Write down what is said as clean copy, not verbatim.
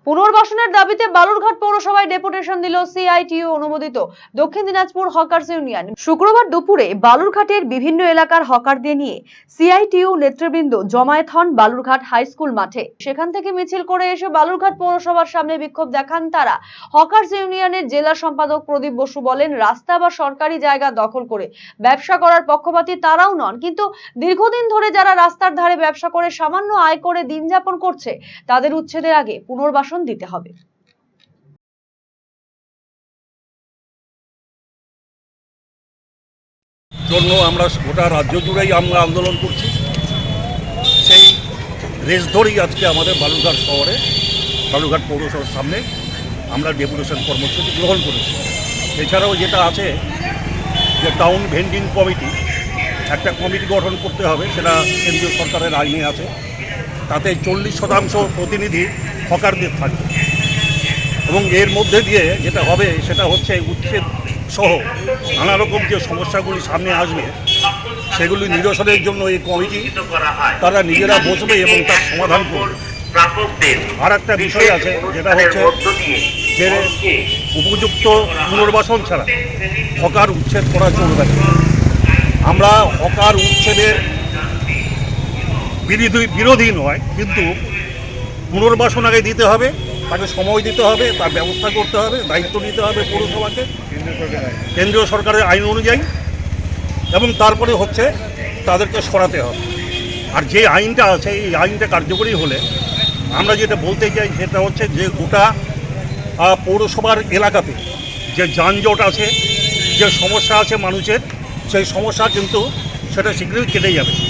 পুনর্বাসনের দাবিতে বালুরঘাট পৌরসভায় ডেপুটেশন দিল সিআইটিইউ অনুমোদিত দক্ষিণ দিনাজপুর হকার্স ইউনিয়ন। শুক্রবার দুপুরে বালুরঘাটের বিভিন্ন এলাকার হকারদের নিয়ে সিআইটিইউ নেতৃবৃন্দ জমায়েত হন বালুরঘাট হাই স্কুল মাঠে। সেখান থেকে মিছিল করে এসে বালুরঘাট পৌরসভার সামনে বিক্ষোভ দেখান তারা। হকার্স ইউনিয়নের জেলা সম্পাদক প্রদীপ বসু বলেন, রাস্তা বা সরকারি জায়গা দখল করে ব্যবসা করার পক্ষপাতী তারাও নন, কিন্তু দীর্ঘদিন ধরে যারা রাস্তার ধারে ব্যবসা করে সামান্য আয় করে দিন যাপন করছে তাদের উচ্ছেদের আগে পুনর্বাসন দিতে হবে। জন্য আমরা গোটা রাজ্য জুড়েই আমরা আন্দোলন করছি। সেই রেস ধরেই আজকে আমাদের বালুরঘাট শহরে বালুরঘাট পৌরসভার সামনে আমরা ডেপুটেশন কর্মসূচি গ্রহণ করেছি। এছাড়াও যেটা আছে যে টাউন ভেন্ডিং কমিটি, একটা কমিটি গঠন করতে হবে, সেটা কেন্দ্রীয় সরকারের আইনে আছে। তাতে 40% প্রতিনিধি হকারদের থাকবে এবং এর মধ্যে দিয়ে যেটা হবে সেটা হচ্ছে উচ্ছেদ সহ নানা রকম যে সমস্যাগুলি সামনে আসবে সেগুলি নিরসনের জন্য এই কমিটি তারা নিজেরা বসবে এবং তার সমাধান করবে। আর একটা বিষয় আছে যেটা হচ্ছে যে উপযুক্ত পুনর্বাসন ছাড়া হকার উচ্ছেদ করা চলবে না। আমরা হকার উচ্ছেদের বিরোধী নয়, কিন্তু পুনর্বাসন আগে দিতে হবে, তাকে সময় দিতে হবে, তার ব্যবস্থা করতে হবে, দায়িত্ব নিতে হবে পৌরসভাকে কেন্দ্রীয় সরকারের আইন অনুযায়ী, এবং তারপরে হচ্ছে তাদেরকে সরাতে হবে। আর যে আইনটা আছে এই আইনটা কার্যকরী হলে আমরা যেটা বলতে চাই সেটা হচ্ছে যে গোটা পৌরসভার এলাকাতে যে যানজট আছে, যে সমস্যা আছে মানুষের, সেই সমস্যা কিন্তু সেটা শীঘ্রই কেটে যাবে।